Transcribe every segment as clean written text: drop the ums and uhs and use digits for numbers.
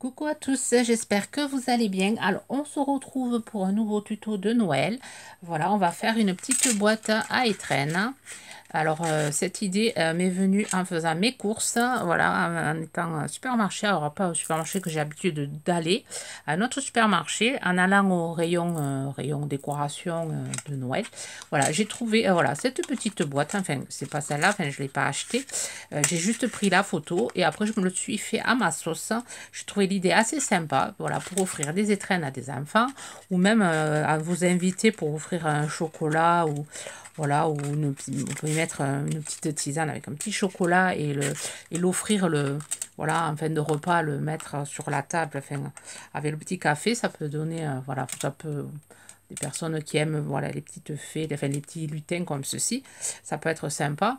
Coucou à tous, j'espère que vous allez bien. Alors, on se retrouve pour un nouveau tuto de Noël. Voilà, on va faire une petite boîte à étrennes. Alors, cette idée m'est venue en faisant mes courses, voilà, en étant au supermarché. Alors, pas au supermarché que j'ai l'habitude d'aller, à notre supermarché, en allant au rayon décoration de Noël. Voilà, j'ai trouvé voilà, cette petite boîte, enfin, c'est pas celle-là, enfin, je ne l'ai pas achetée. J'ai juste pris la photo et après, je me le suis fait à ma sauce. Je trouvais l'idée assez sympa, voilà, pour offrir des étrennes à des enfants, ou même à vous inviter pour offrir un chocolat ou voilà, ou vous pouvez mettre une petite tisane avec un petit chocolat et l'offrir voilà, en fin de repas, le mettre sur la table, enfin, avec le petit café, ça peut donner, voilà, ça peut, des personnes qui aiment, voilà, les petites fées, enfin, les petits lutins comme ceci, ça peut être sympa.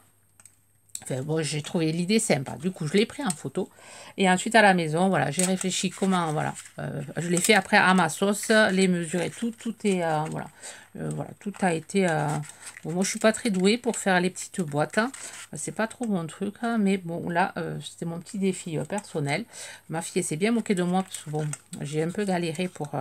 Enfin, bon, j'ai trouvé l'idée sympa. Du coup, je l'ai pris en photo. Et ensuite, à la maison, voilà, j'ai réfléchi comment, voilà. Je l'ai fait après à ma sauce, les mesures et tout. Tout est, voilà. Voilà, tout a été... Bon, moi, je suis pas très douée pour faire les petites boîtes. Hein. C'est pas trop mon truc. Hein, mais bon, là, c'était mon petit défi personnel. Ma fille s'est bien moquée de moi parce que, bon, j'ai un peu galéré pour...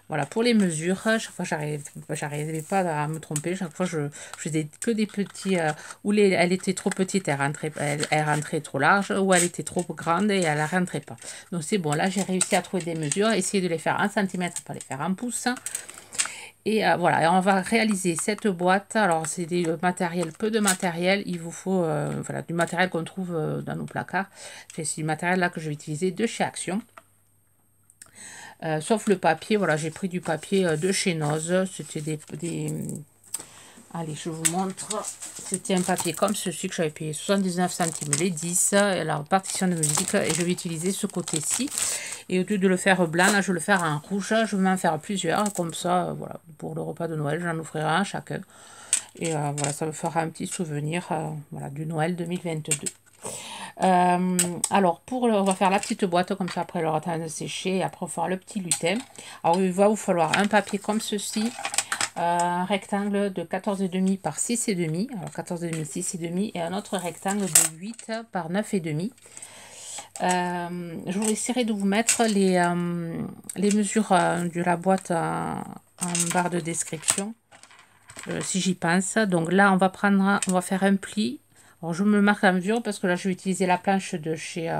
voilà, pour les mesures. Chaque fois, j'arrivais pas à me tromper. Chaque fois, je faisais que des petits... où elle était trop petite, elle rentrait trop large, ou elle était trop grande et elle ne rentrait pas. Donc c'est bon, là j'ai réussi à trouver des mesures, essayer de les faire en centimètres, pas les faire en pouces. Et voilà, et on va réaliser cette boîte. Alors c'est des matériels, peu de matériel, il vous faut voilà, du matériel qu'on trouve dans nos placards. C'est du matériel là que je vais utiliser de chez Action. Sauf le papier, voilà, j'ai pris du papier de chez Noz. C'était allez, je vous montre. C'était un papier comme ceci que j'avais payé 79 centimes les 10. Et la partition de musique. Et je vais utiliser ce côté-ci. Et au lieu de le faire blanc, là, je vais le faire en rouge. Je vais en faire plusieurs. Comme ça, voilà, pour le repas de Noël, j'en offrirai un chacun. Et voilà, ça me fera un petit souvenir voilà, du Noël 2022. Alors, on va faire la petite boîte comme ça, après elle aura temps de sécher. Et après, on fera le petit lutin. Alors, il va vous falloir un papier comme ceci. Un rectangle de 14,5 par 6,5. Alors, 14,5, 6,5. Et un autre rectangle de 8 par 9,5. Je vous essaierai de vous mettre les mesures de la boîte en barre de description. Si j'y pense. Donc là, on va faire un pli. Alors, je me marque la mesure parce que là, je vais utiliser la planche de chez...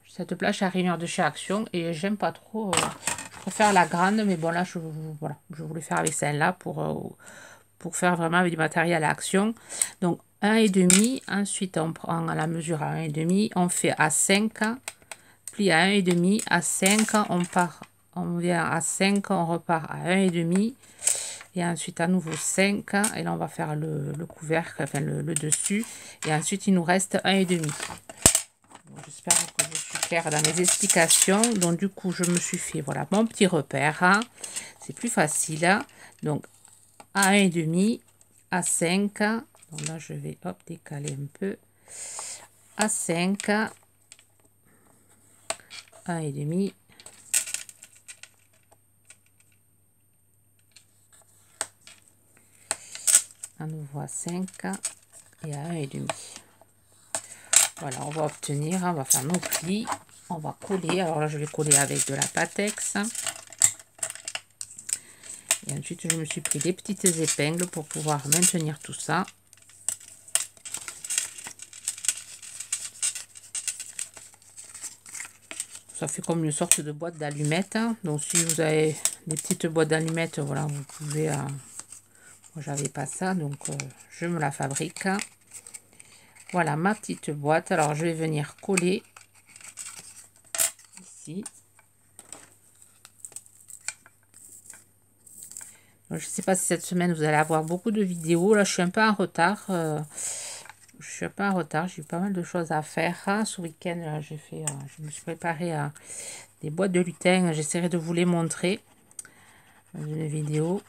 cette planche à rainure de chez Action. Et j'aime pas trop... je préfère la grande. Mais bon, là, voilà, je voulais faire avec celle-là pour faire vraiment avec du matériel à Action. Donc, 1,5. Ensuite, on prend la mesure à 1,5. On fait à 5. Pli à 1,5. À 5, on vient à 5. On repart à 1,5. Et ensuite, à nouveau 5. Et là, on va faire le couvercle, enfin le dessus. Et ensuite, il nous reste 1,5. J'espère que je suis claire dans mes explications. Donc, du coup, je me suis fait, voilà, mon petit repère. Hein. C'est plus facile. Donc, à 1,5, à 5. Donc là, je vais, hop, décaler un peu. À 5. 1,5. À nouveau à 5 et à 1,5. Voilà, on va obtenir, on va faire nos plis, on va coller. Alors là, je vais coller avec de la Patex. Et ensuite, je me suis pris des petites épingles pour pouvoir maintenir tout ça. Ça fait comme une sorte de boîte d'allumettes. Donc, si vous avez des petites boîtes d'allumettes, voilà, vous pouvez... moi, j'avais pas ça, donc je me la fabrique. Voilà ma petite boîte. Alors, je vais venir coller ici. Donc, je ne sais pas si cette semaine, vous allez avoir beaucoup de vidéos. Là, je suis un peu en retard. J'ai eu pas mal de choses à faire. Ce week-end, je me suis préparé à des boîtes de lutin. J'essaierai de vous les montrer dans une vidéo.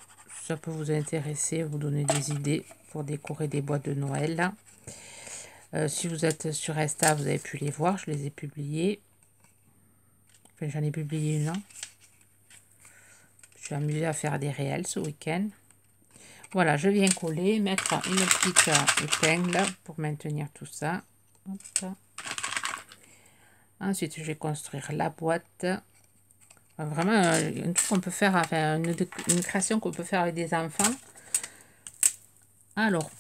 Ça peut vous intéresser, vous donner des idées pour décorer des boîtes de Noël. Si vous êtes sur Insta, vous avez pu les voir. Je les ai publiées. Enfin, j'en ai publié une. Je suis amusée à faire des réels ce week-end. Voilà, je viens coller, mettre une petite épingle pour maintenir tout ça. Hop. Ensuite, je vais construire la boîte. Vraiment, un truc qu'on peut faire, enfin, une création qu'on peut faire avec des enfants. Alors,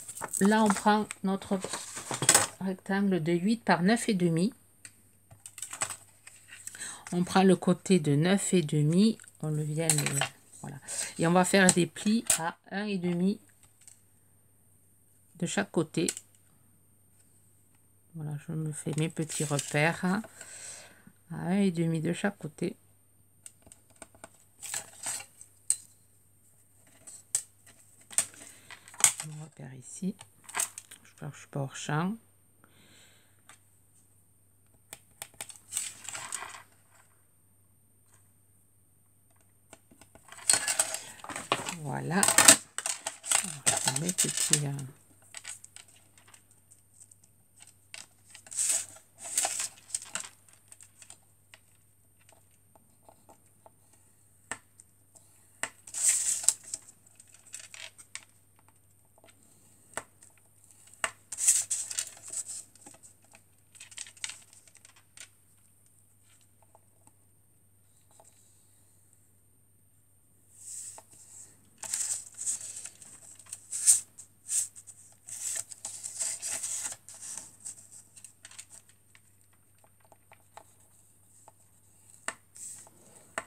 là, on prend notre rectangle de 8 par 9,5. On prend le côté de 9,5. On le vient, voilà. Et on va faire des plis à 1,5 de chaque côté. Voilà, je me fais mes petits repères à 1,5 de chaque côté. Mon repère ici. Je ne suis pas hors champ. Voilà. Mes petits...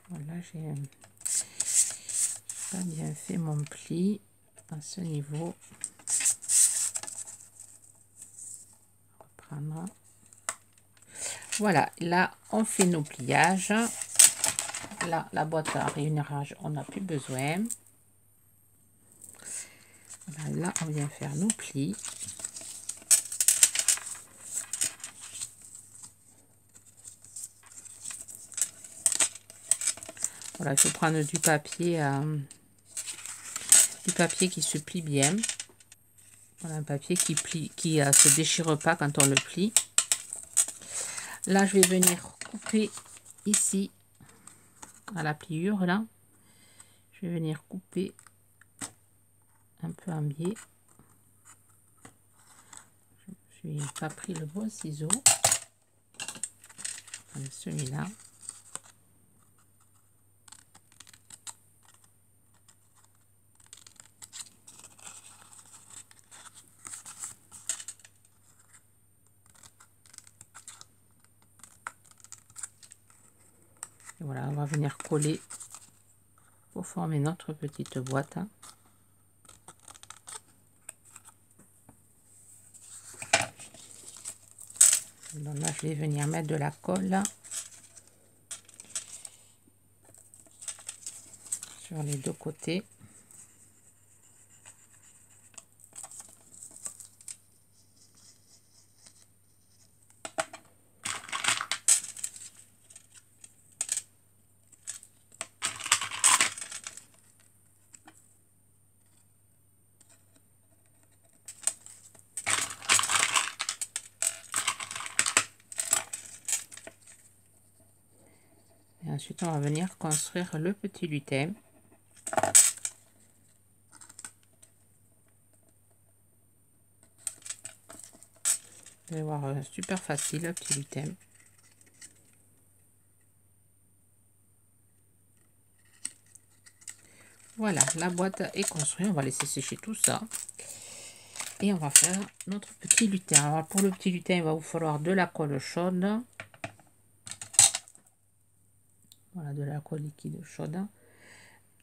Voilà, j'ai pas bien fait mon pli à ce niveau. Reprendre. Voilà, là on fait nos pliages. Là, la boîte à réunirage, on n'a plus besoin. Voilà, là on vient faire nos plis. Voilà, il faut prendre du papier qui se plie bien. Voilà, un papier qui plie, qui se déchire pas quand on le plie. Là, je vais venir couper ici à la pliure là. Je vais venir couper un peu en biais. Je n'ai pas pris le bon ciseau. Celui-là. Et voilà, on va venir coller pour former notre petite boîte. Donc là, je vais venir mettre de la colle sur les deux côtés. Et ensuite, on va venir construire le petit lutin. Vous allez voir, super facile, le petit lutin. Voilà, la boîte est construite. On va laisser sécher tout ça. Et on va faire notre petit lutin. Alors, pour le petit lutin, il va vous falloir de la colle chaude. Voilà, de la colle liquide chaude.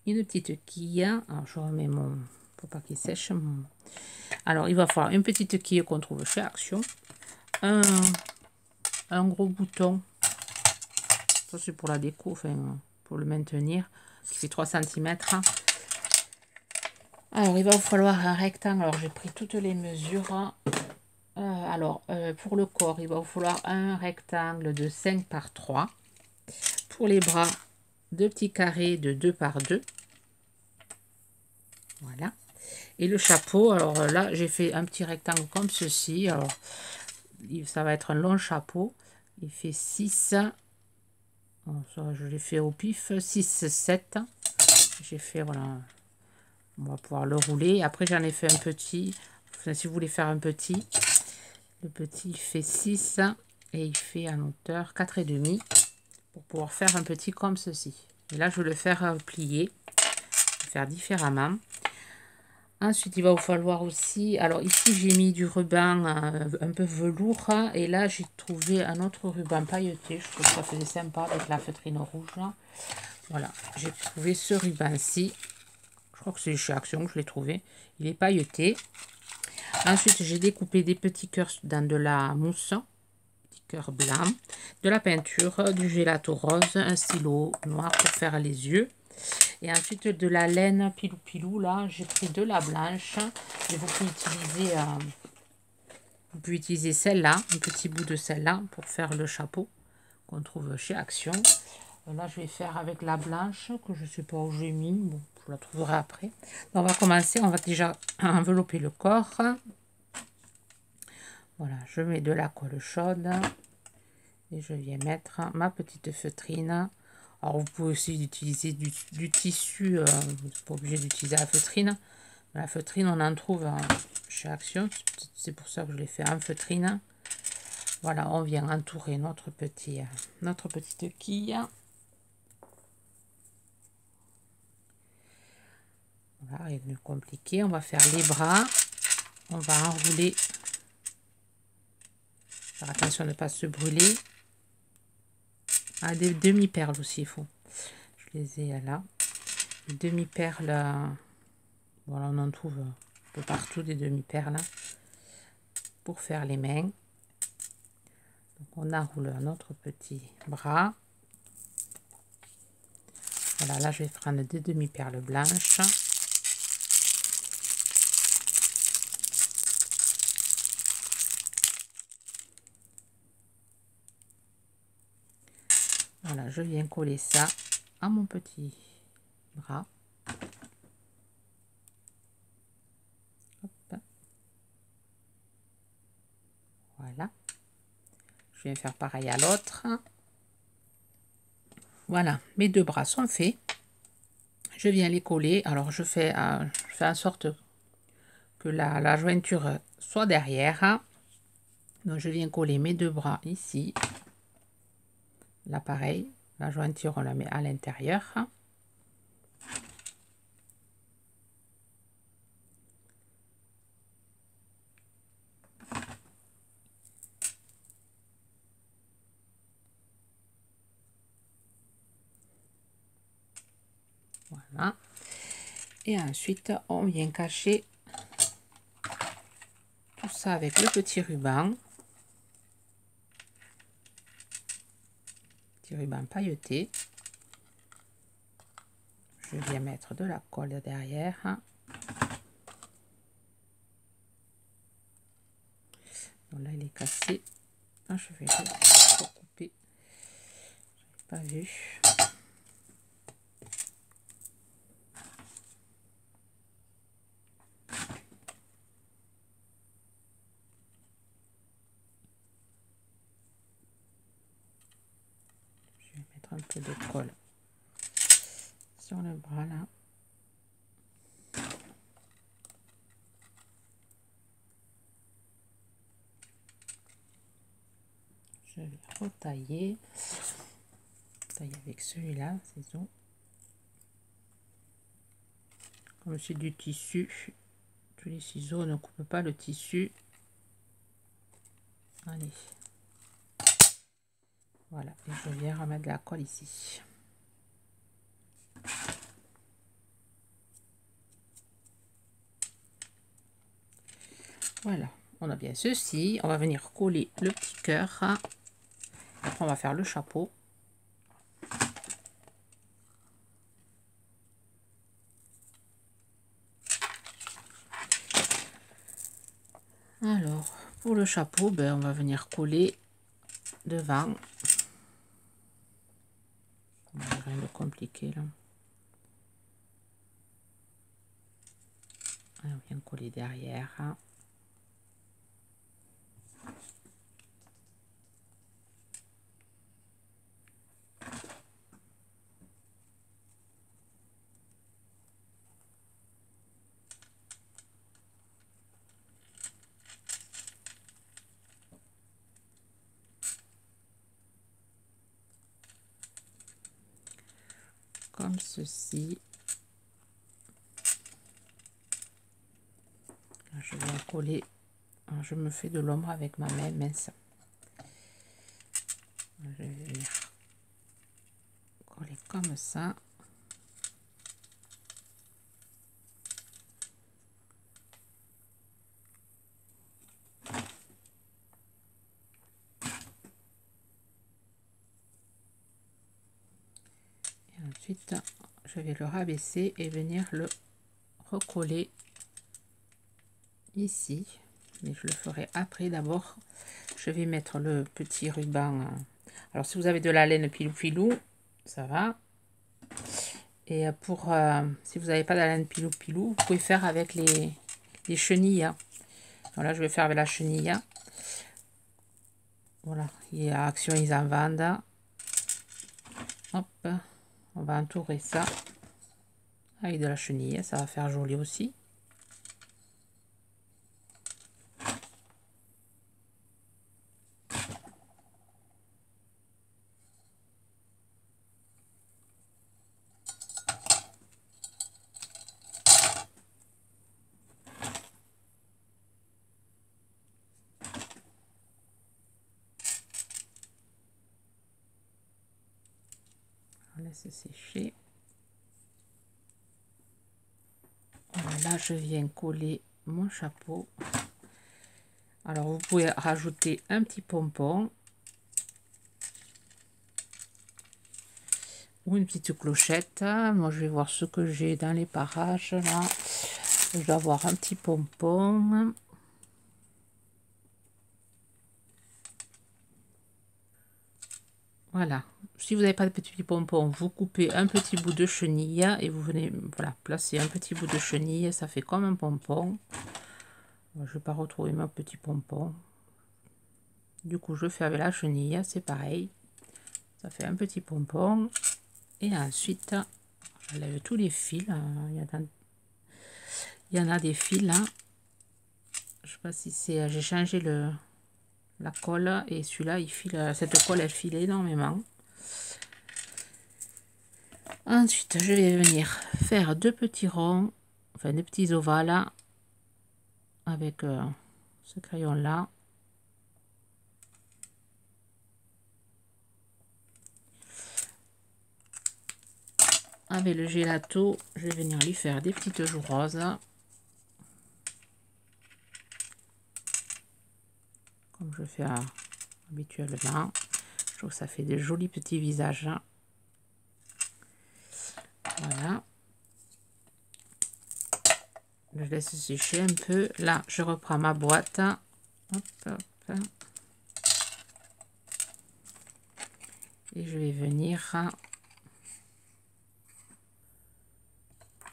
Une petite quille. Alors, je remets mon... pour pas qu'il sèche. Alors, il va falloir une petite quille qu'on trouve chez Action. Un gros bouton. Ça, c'est pour la déco, enfin, pour le maintenir. Qui fait 3 cm. Alors, il va vous falloir un rectangle. Alors, j'ai pris toutes les mesures. Pour le corps, il va vous falloir un rectangle de 5 par 3. Pour les bras, 2 petits carrés de 2 par 2. Voilà. Et le chapeau, alors là, j'ai fait un petit rectangle comme ceci. Alors, ça va être un long chapeau. Il fait 6. Bon, ça, je l'ai fait au pif. 6, 7. J'ai fait, voilà. On va pouvoir le rouler. Après, j'en ai fait un petit. Enfin, si vous voulez faire un petit, le petit fait 6. et il fait en hauteur 4,5 pour pouvoir faire un petit comme ceci. Et là, je vais le faire plier, faire différemment. Ensuite, il va vous falloir aussi, alors ici j'ai mis du ruban un peu velours, et là j'ai trouvé un autre ruban pailleté. Je trouve que ça faisait sympa avec la feutrine rouge. Voilà, j'ai trouvé ce ruban-ci. Je crois que c'est chez Action que je l'ai trouvé. Il est pailleté. Ensuite, j'ai découpé des petits cœurs dans de la mousse, petit cœur blanc, de la peinture, du gelato rose, un stylo noir pour faire les yeux. Et ensuite de la laine pilou pilou, là j'ai pris de la blanche. Et vous pouvez utiliser celle-là, un petit bout de celle-là pour faire le chapeau qu'on trouve chez Action. Là je vais faire avec la blanche que je ne sais pas où j'ai mis, bon, je la trouverai après. Donc, on va commencer, on va déjà envelopper le corps. Voilà, je mets de la colle chaude et je viens mettre ma petite feutrine. Alors vous pouvez aussi utiliser du tissu, vous n'êtes pas obligé d'utiliser la feutrine. La feutrine, on en trouve chez Action, c'est pour ça que je l'ai fait en feutrine. Voilà, on vient entourer notre petite quille. Voilà, rien de compliqué. On va faire les bras. On va enrouler. Faire attention de ne pas se brûler. Ah, des demi-perles aussi, il faut. Je les ai là. Les demi-perles, voilà, on en trouve un peu partout des demi-perles pour faire les mains. Donc, on enroule notre petit bras. Voilà, là, je vais prendre des demi-perles blanches. Voilà, je viens coller ça à mon petit bras. Hop. Voilà. Je viens faire pareil à l'autre. Voilà, mes deux bras sont faits. Je viens les coller. Alors, je fais en sorte que la jointure soit derrière. Donc, je viens coller mes deux bras ici. Là, pareil, la jointure, on la met à l'intérieur. Voilà. Et ensuite, on vient cacher tout ça avec le petit ruban. Petit ruban pailleté. Je viens mettre de la colle derrière. Donc là, il est cassé. Ah, je vais le couper. Je n'avais pas vu. Je vais mettre un peu de colle sur le bras là. Je vais retailler. Tailler avec celui-là, ciseaux. Comme c'est du tissu, tous les ciseaux ne coupent pas le tissu. Allez. Voilà, et je viens remettre de la colle ici. Voilà, on a bien ceci. On va venir coller le petit cœur. Après, on va faire le chapeau. Alors, pour le chapeau, ben, on va venir coller devant. Rien de compliqué là. Et on vient coller derrière. comme ceci. Là, je vais coller. Alors, je me fais de l'ombre avec ma main mince. Je vais venir coller comme ça. Et ensuite, je vais le rabaisser et venir le recoller ici. Mais je le ferai après. D'abord, je vais mettre le petit ruban. Alors, si vous avez de la laine pilou-pilou, ça va. Et pour si vous n'avez pas de la laine pilou-pilou, vous pouvez faire avec les chenilles. Voilà, je vais faire avec la chenille. Voilà, il y a Action, ils en vendent. Hop, on va entourer ça avec de la chenille. Ça va faire joli aussi. On laisse sécher. Voilà, là je viens coller mon chapeau. Alors vous pouvez rajouter un petit pompon ou une petite clochette. Moi je vais voir ce que j'ai dans les parages là. Je dois avoir un petit pompon. Voilà, si vous n'avez pas de petit pompon, vous coupez un petit bout de chenille et vous venez, voilà, placer un petit bout de chenille, ça fait comme un pompon. Je ne vais pas retrouver mon petit pompon. Du coup, je fais avec la chenille, c'est pareil. Ça fait un petit pompon. Et ensuite, j'enlève tous les fils. Il y en a des fils là. Je ne sais pas si c'est... J'ai changé la colle et celui-là, il file. Cette colle, elle file énormément. Ensuite, je vais venir faire deux petits ronds, enfin des petits ovales avec ce crayon là. Avec le gelato, je vais venir lui faire des petites joues roses. Comme je fais habituellement. Je trouve que ça fait de jolis petits visages. Voilà. Je laisse sécher un peu. Là, je reprends ma boîte. Hop, hop. Et je vais venir...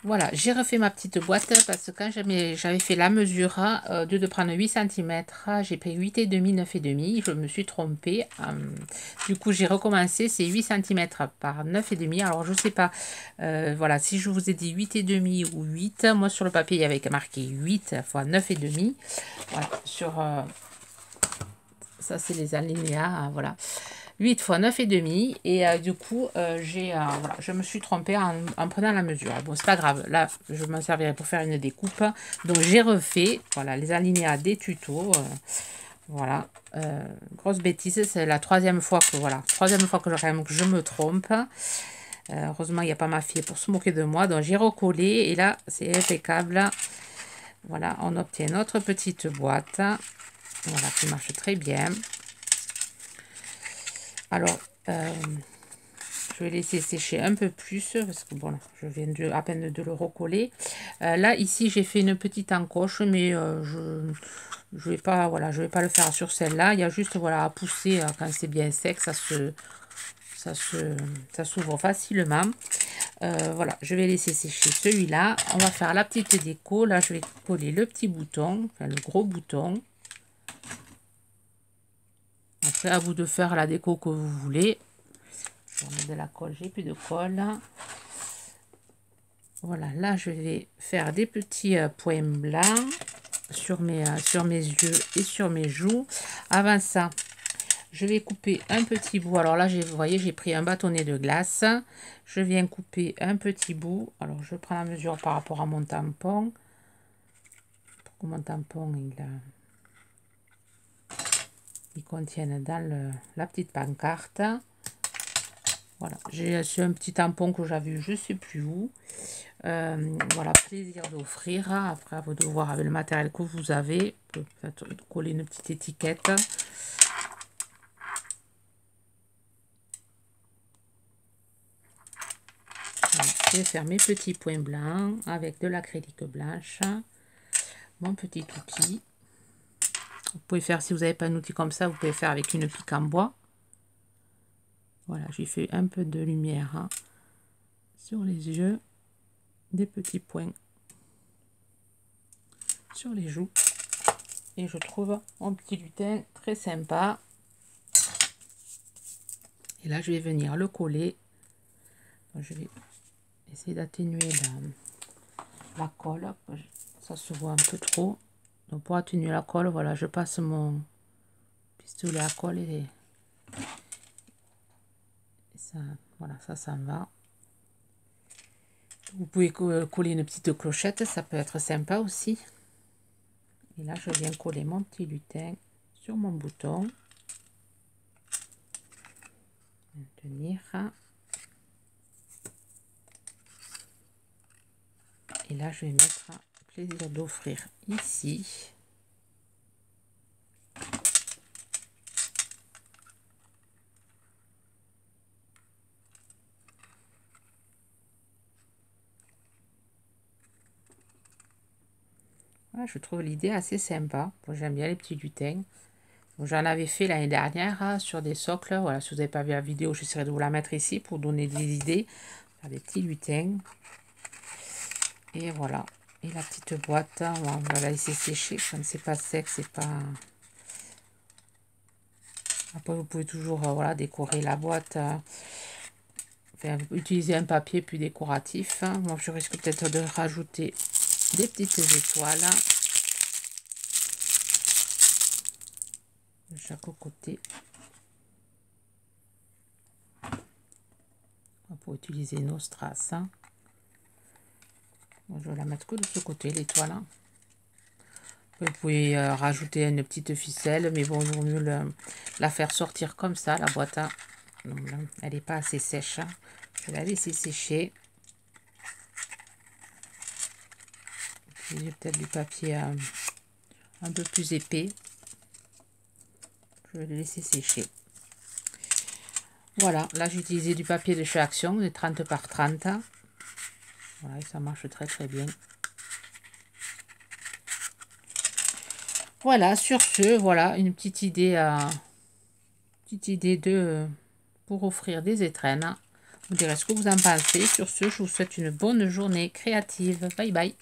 Voilà, j'ai refait ma petite boîte parce que quand j'avais fait la mesure de prendre 8 cm, j'ai pris 8,5, 9,5. Je me suis trompée. Du coup, j'ai recommencé, c'est 8 cm par 9,5. Alors, je sais pas, voilà, si je vous ai dit 8,5 ou 8, moi sur le papier, il y avait marqué 8 fois 9,5. Voilà, sur ça, c'est les alinéas, voilà. 8 fois 9,5 et du coup voilà, je me suis trompée en prenant la mesure. Bon, c'est pas grave, là je m'en servirai pour faire une découpe, donc j'ai refait, voilà, les alinéas des tutos. Voilà, grosse bêtise, c'est la troisième fois que je me trompe. Heureusement il n'y a pas ma fille pour se moquer de moi, donc j'ai recollé et là c'est impeccable. Voilà, on obtient notre petite boîte, voilà, qui marche très bien. Alors, je vais laisser sécher un peu plus parce que bon, je viens à peine de le recoller. Là, ici, j'ai fait une petite encoche, mais je vais pas, voilà, je vais pas le faire sur celle-là. Il y a juste, voilà, à pousser quand c'est bien sec, ça s'ouvre facilement. Voilà, je vais laisser sécher celui-là. On va faire la petite déco. Là, je vais coller le petit bouton, enfin le gros bouton. Après, à vous de faire la déco que vous voulez. Je vais mettre de la colle, j'ai plus de colle. Voilà, là, je vais faire des petits points blancs sur mes yeux et sur mes joues. Avant ça, Je vais couper un petit bout. Alors là, vous voyez, j'ai pris un bâtonnet de glace. Je viens couper un petit bout. Alors, je prends la mesure par rapport à mon tampon. Pour que mon tampon, il contienne dans la petite pancarte. Voilà, j'ai un petit tampon que j'avais eu, je ne sais plus où. Voilà, plaisir d'offrir. Après, à vous de voir avec le matériel que vous avez. Peut-être coller une petite étiquette. Voilà, je vais faire mes petits points blancs avec de l'acrylique blanche. Mon petit outil. Vous pouvez faire, si vous n'avez pas un outil comme ça, vous pouvez faire avec une pique en bois. Voilà, j'ai fait un peu de lumière sur les yeux. Des petits points sur les joues. Et je trouve mon petit lutin très sympa. Et là, je vais venir le coller. Donc, je vais essayer d'atténuer la colle. Ça se voit un peu trop. Donc, pour atténuer la colle, voilà, je passe mon pistolet à colle et ça, voilà, ça s'en va. Vous pouvez coller une petite clochette, ça peut être sympa aussi. Et là, je viens coller mon petit lutin sur mon bouton. Maintenir. Et là, je vais mettre plaisir d'offrir ici. Voilà, je trouve l'idée assez sympa. J'aime bien les petits lutins. J'en avais fait l'année dernière sur des socles. Voilà, si vous n'avez pas vu la vidéo, j'essaierai de vous la mettre ici pour donner des idées. Faire des petits lutins. Et voilà. Et la petite boîte, on va la laisser sécher. Comme c'est pas sec, c'est pas... Après, vous pouvez toujours voilà, décorer la boîte. Enfin, utiliser un papier plus décoratif. Moi, je risque peut-être de rajouter des petites étoiles de chaque côté. Pour utiliser nos strass. Moi, je vais la mettre que de ce côté, l'étoile. Vous pouvez rajouter une petite ficelle, mais bon, il vaut mieux la faire sortir comme ça, la boîte. Donc, là, elle n'est pas assez sèche. Je vais la laisser sécher. J'ai peut-être du papier un peu plus épais. Je vais le laisser sécher. Voilà, là j'ai utilisé du papier de chez Action, de 30 par 30. Voilà, et ça marche très très bien. Voilà, sur ce, voilà une petite idée pour offrir des étrennes. Vous direz ce que vous en pensez. Sur ce, je vous souhaite une bonne journée créative. Bye bye.